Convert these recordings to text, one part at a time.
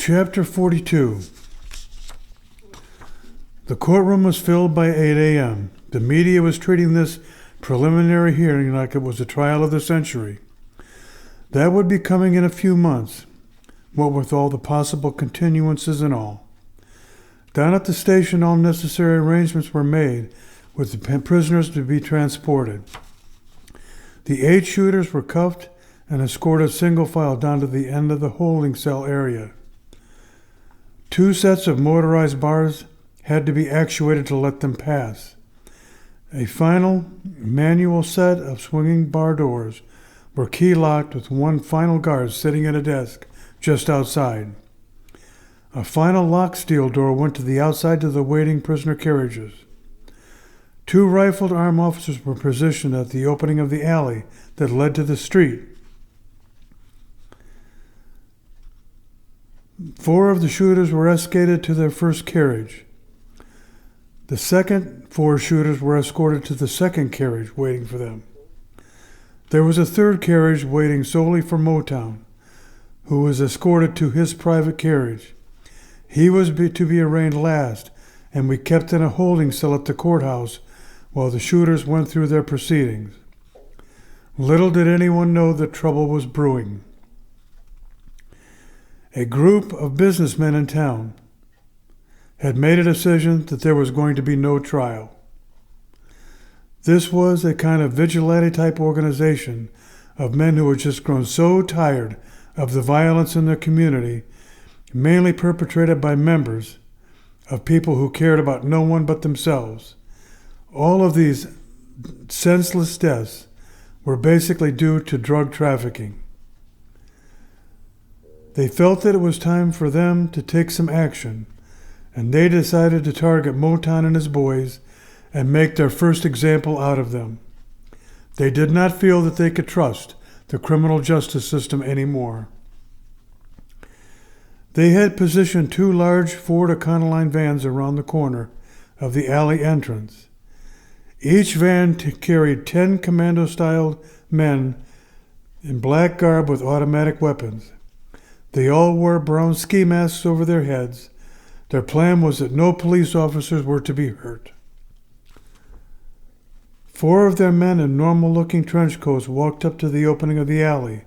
Chapter 42. The courtroom was filled by 8 a.m. The media was treating this preliminary hearing like it was the trial of the century. That would be coming in a few months, what with all the possible continuances and all. Down at the station, all necessary arrangements were made with the prisoners to be transported. The 8 shooters were cuffed and escorted single file down to the end of the holding cell area. 2 sets of motorized bars had to be actuated to let them pass. A final manual set of swinging bar doors were key-locked with 1 final guard sitting at a desk just outside. A final locked steel door went to the outside to the waiting prisoner carriages. 2 rifled armed officers were positioned at the opening of the alley that led to the street. 4 of the shooters were escorted to their first carriage. The second 4 shooters were escorted to the second carriage waiting for them. There was a third carriage waiting solely for Motown, who was escorted to his private carriage. He was to be arraigned last, and we kept in a holding cell at the courthouse while the shooters went through their proceedings. Little did anyone know that trouble was brewing. A group of businessmen in town had made a decision that there was going to be no trial. This was a kind of vigilante-type organization of men who had just grown so tired of the violence in their community, mainly perpetrated by members of people who cared about no one but themselves. All of these senseless deaths were basically due to drug trafficking. They felt that it was time for them to take some action, and they decided to target Motown and his boys and make their first example out of them. They did not feel that they could trust the criminal justice system anymore. They had positioned 2 large Ford Econoline vans around the corner of the alley entrance. Each van carried 10 commando-styled men in black garb with automatic weapons. They all wore brown ski masks over their heads. Their plan was that no police officers were to be hurt. 4 of their men in normal-looking trench coats walked up to the opening of the alley.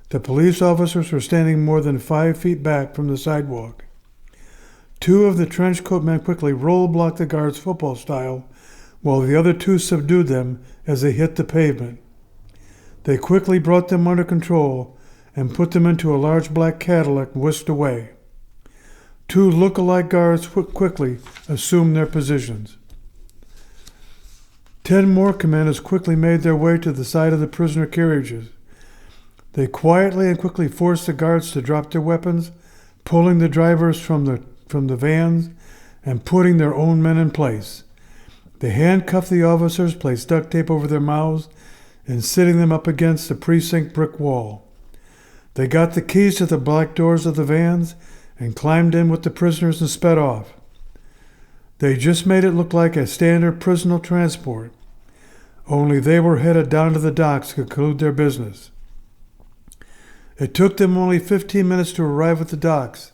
The police officers were standing more than 5 feet back from the sidewalk. 2 of the trench coat men quickly roll-blocked the guards football style, while the other 2 subdued them as they hit the pavement. They quickly brought them under control and put them into a large black Cadillac and whisked away. 2 look-alike guards quickly assumed their positions. 10 more commandos quickly made their way to the side of the prisoner carriages. They quietly and quickly forced the guards to drop their weapons, pulling the drivers from the vans and putting their own men in place. They handcuffed the officers, placed duct tape over their mouths, and sitting them up against the precinct brick wall. They got the keys to the black doors of the vans and climbed in with the prisoners and sped off. They just made it look like a standard prisoner transport, only they were headed down to the docks to conclude their business. It took them only 15 minutes to arrive at the docks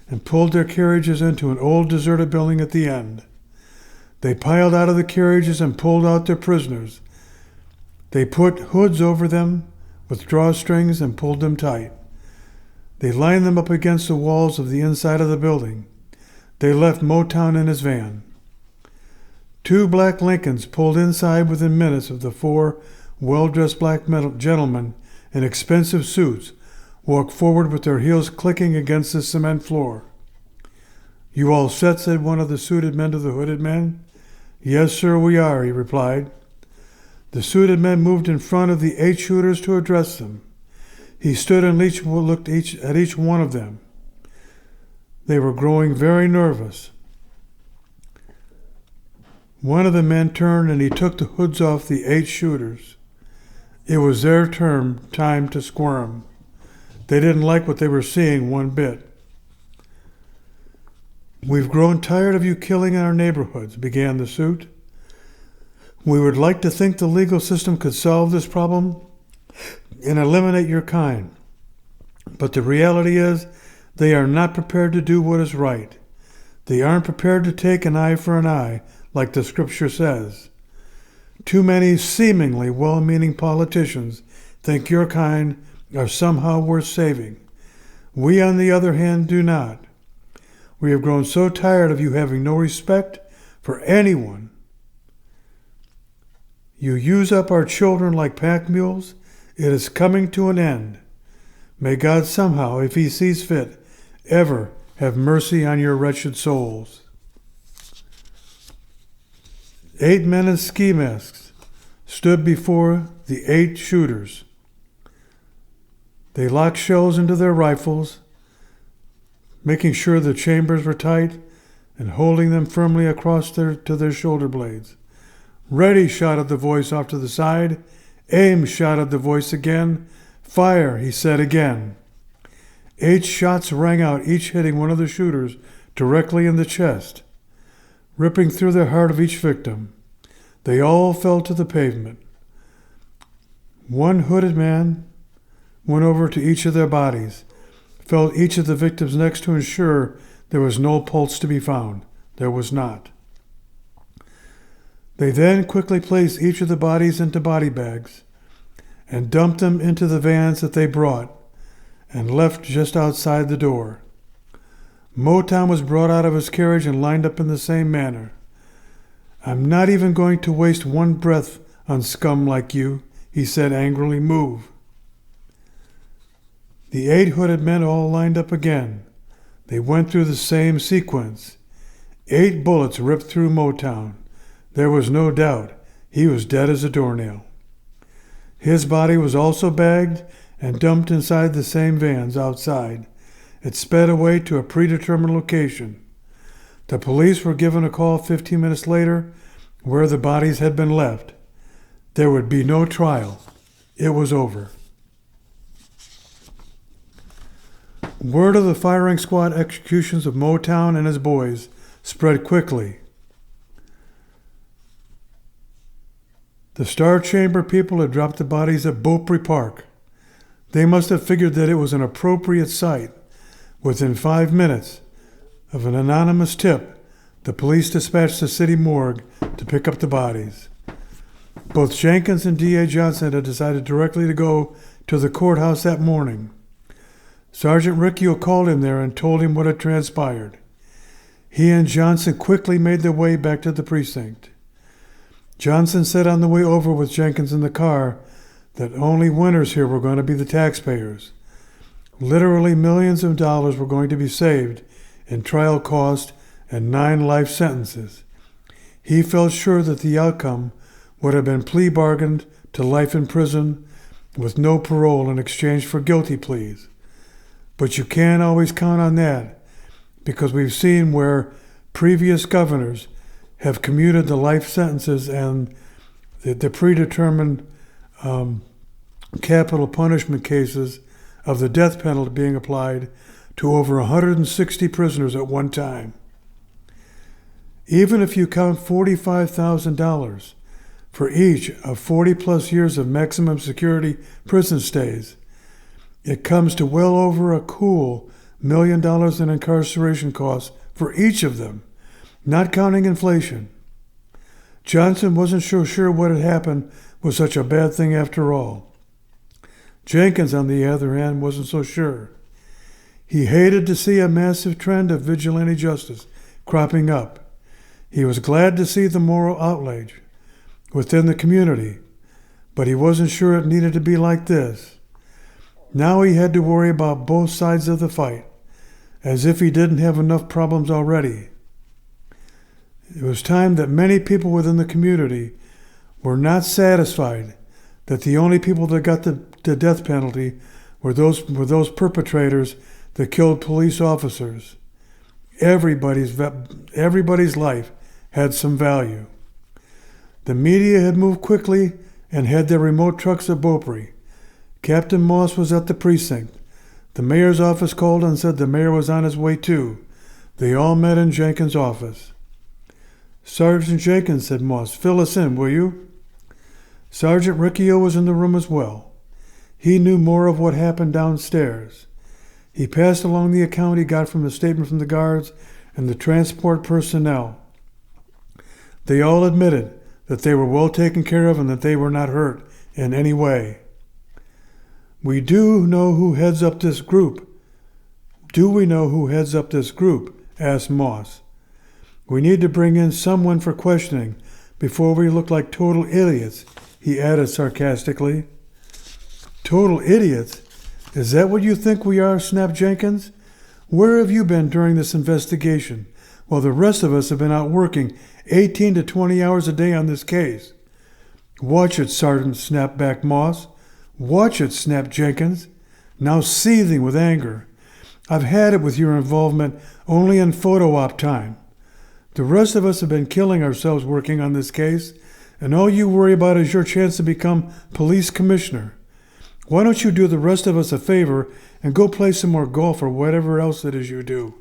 and pulled their carriages into an old deserted building at the end. They piled out of the carriages and pulled out their prisoners. They put hoods over them with drawstrings and pulled them tight. They lined them up against the walls of the inside of the building. They left Motown in his van. 2 black Lincolns pulled inside within minutes of the 4 well-dressed black gentlemen in expensive suits walked forward with their heels clicking against the cement floor. "You all set?" said one of the suited men to the hooded man. "Yes, sir, we are," he replied. The suited men moved in front of the 8 shooters to address them. He stood and looked at each one of them. They were growing very nervous. One of the men turned and he took the hoods off the 8 shooters. It was their time to squirm. They didn't like what they were seeing one bit. "We've grown tired of you killing in our neighborhoods," began the suit. "We would like to think the legal system could solve this problem and eliminate your kind. But the reality is They are not prepared to do what is right. They aren't prepared to take an eye for an eye, like the scripture says. Too many seemingly well-meaning politicians think your kind are somehow worth saving. We, on the other hand, do not. We have grown so tired of you having no respect for anyone. You use up our children like pack mules. It is coming to an end. May God somehow, if he sees fit, ever have mercy on your wretched souls. 8 men in ski masks stood before the 8 shooters. They locked shells into their rifles, making sure the chambers were tight and holding them firmly across to their shoulder blades. "Ready," shouted the voice off to the side. "Aim," shouted the voice again. "Fire," he said again. 8 shots rang out, each hitting one of the shooters directly in the chest, ripping through the heart of each victim. They all fell to the pavement. One hooded man went over to each of their bodies, felt each of the victims' necks to ensure there was no pulse to be found. There was not. They then quickly placed each of the bodies into body bags and dumped them into the vans that they brought and left just outside the door. Motown was brought out of his carriage and lined up in the same manner. "I'm not even going to waste one breath on scum like you," he said angrily. "Move." The 8 hooded men all lined up again. They went through the same sequence. 8 bullets ripped through Motown. There was no doubt he was dead as a doornail. His body was also bagged and dumped inside the same vans outside. It sped away to a predetermined location. The police were given a call 15 minutes later where the bodies had been left. There would be no trial. It was over. Word of the firing squad executions of Motown and his boys spread quickly. The Star Chamber people had dropped the bodies at Beaupre Park. They must have figured that it was an appropriate site. Within 5 minutes of an anonymous tip, the police dispatched the city morgue to pick up the bodies. Both Jenkins and D.A. Johnson had decided directly to go to the courthouse that morning. Sergeant Riccio called him there and told him what had transpired. He and Johnson quickly made their way back to the precinct. Johnson said on the way over with Jenkins in the car that only winners here were going to be the taxpayers. Literally millions of dollars were going to be saved in trial cost and 9 life sentences. He felt sure that the outcome would have been plea bargained to life in prison with no parole in exchange for guilty pleas. But you can't always count on that, because we've seen where previous governors have commuted the life sentences and the predetermined capital punishment cases of the death penalty being applied to over 160 prisoners at one time. Even if you count $45,000 for each of 40-plus years of maximum security prison stays, it comes to well over a cool $1 million in incarceration costs for each of them, not counting inflation. Johnson wasn't so sure what had happened was such a bad thing after all. Jenkins, on the other hand, wasn't so sure. He hated to see a massive trend of vigilante justice cropping up. He was glad to see the moral outrage within the community, but he wasn't sure it needed to be like this. Now he had to worry about both sides of the fight, as if he didn't have enough problems already. It was time that many people within the community were not satisfied that the only people that got the death penalty were those perpetrators that killed police officers. Everybody's life had some value. The media had moved quickly and had their remote trucks at Beaupre. Captain Moss was at the precinct. The mayor's office called and said the mayor was on his way too. They all met in Jenkins' office. "Sergeant Jenkins," said Moss, "fill us in, will you?" Sergeant Riccio was in the room as well. He knew more of what happened downstairs. He passed along the account he got from the statement from the guards and the transport personnel. They all admitted that they were well taken care of and that they were not hurt in any way. We do know who heads up this group. Do we know who heads up this group? Asked Moss. We need to bring in someone for questioning before we look like total idiots, he added sarcastically. Total idiots? Is that what you think we are? Snapped Jenkins. Where have you been during this investigation while the rest of us have been out working 18 to 20 hours a day on this case? Watch it, Sergeant, snapped back Moss. Watch it, snapped Jenkins, now seething with anger. I've had it with your involvement only in photo op time. The rest of us have been killing ourselves working on this case, and all you worry about is your chance to become police commissioner. Why don't you do the rest of us a favor and go play some more golf or whatever else it is you do?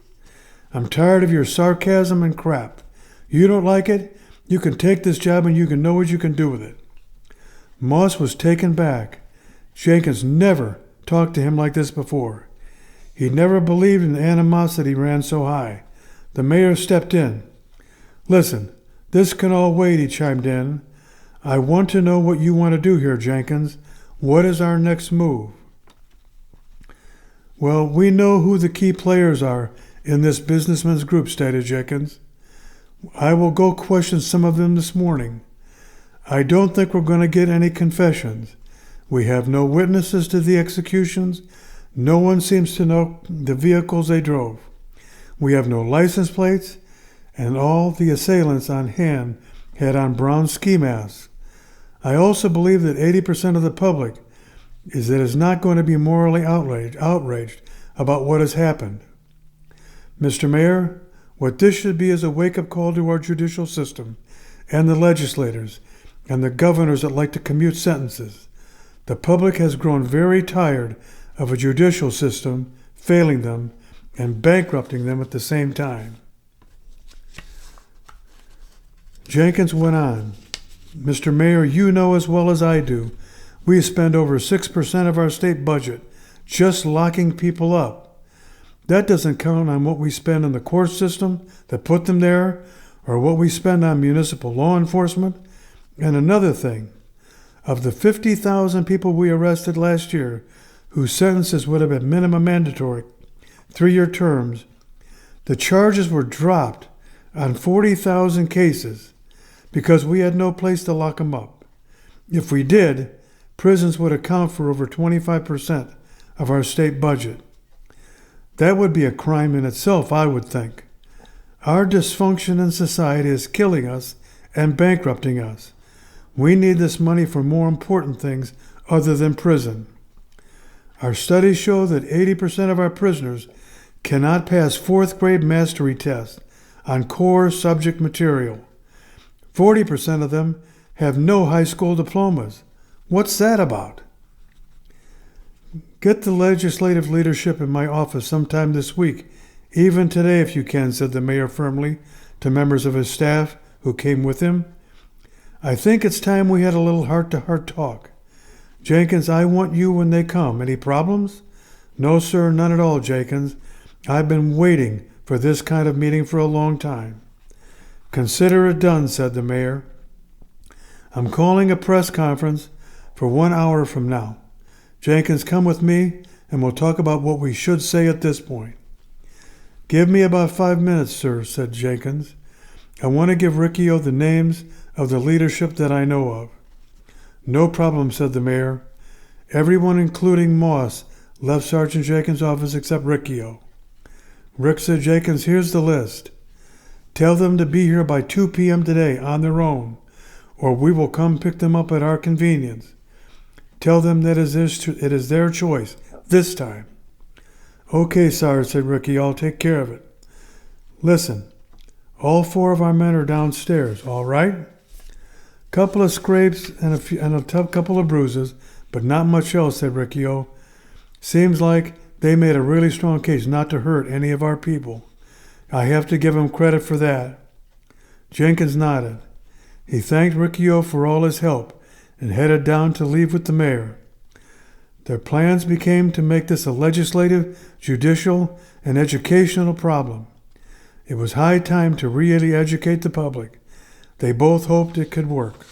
I'm tired of your sarcasm and crap. You don't like it? You can take this job and you can know what you can do with it. Moss was taken back. Jenkins never talked to him like this before. He never believed an animosity ran so high. The mayor stepped in. Listen, this can all wait, he chimed in. I want to know what you want to do here, Jenkins. What is our next move? Well, we know who the key players are in this businessman's group, stated Jenkins. I will go question some of them this morning. I don't think we're going to get any confessions. We have no witnesses to the executions. No one seems to know the vehicles they drove. We have no license plates, and all the assailants on hand had on brown ski masks. I also believe that 80% of the public is not going to be morally outraged about what has happened. Mr. Mayor, what this should be is a wake-up call to our judicial system and the legislators and the governors that like to commute sentences. The public has grown very tired of a judicial system failing them and bankrupting them at the same time. Jenkins went on. Mr. Mayor, you know as well as I do, we spend over 6% of our state budget just locking people up. That doesn't count on what we spend on the court system that put them there, or what we spend on municipal law enforcement. And another thing, of the 50,000 people we arrested last year whose sentences would have been minimum mandatory, 3-year terms, the charges were dropped on 40,000 cases because we had no place to lock them up. If we did, prisons would account for over 25% of our state budget. That would be a crime in itself, I would think. Our dysfunction in society is killing us and bankrupting us. We need this money for more important things other than prison. Our studies show that 80% of our prisoners cannot pass 4th grade mastery tests on core subject material. 40% of them have no high school diplomas. What's that about? Get the legislative leadership in my office sometime this week, even today if you can, said the mayor firmly to members of his staff who came with him. I think it's time we had a little heart-to-heart talk. Jenkins, I want you when they come. Any problems? No, sir, none at all, Jenkins. I've been waiting for this kind of meeting for a long time. Consider it done, said the mayor. I'm calling a press conference for 1 hour from now. Jenkins, come with me, and we'll talk about what we should say at this point. Give me about 5 minutes, sir, said Jenkins. I want to give Riccio the names of the leadership that I know of. No problem, said the mayor. Everyone, including Moss, left Sergeant Jenkins' office except Riccio. Rick said, Jenkins, here's the list. Tell them to be here by 2 p.m. today on their own, or we will come pick them up at our convenience. Tell them that it is their choice, this time. Okay, Sarge, said Ricky, I'll take care of it. Listen, all 4 of our men are downstairs, all right? Couple of scrapes and a couple of bruises, but not much else, said Riccio. Seems like they made a really strong case not to hurt any of our people. I have to give him credit for that. Jenkins nodded. He thanked Riccio for all his help and headed down to leave with the mayor. Their plans became to make this a legislative, judicial, and educational problem. It was high time to really educate the public. They both hoped it could work.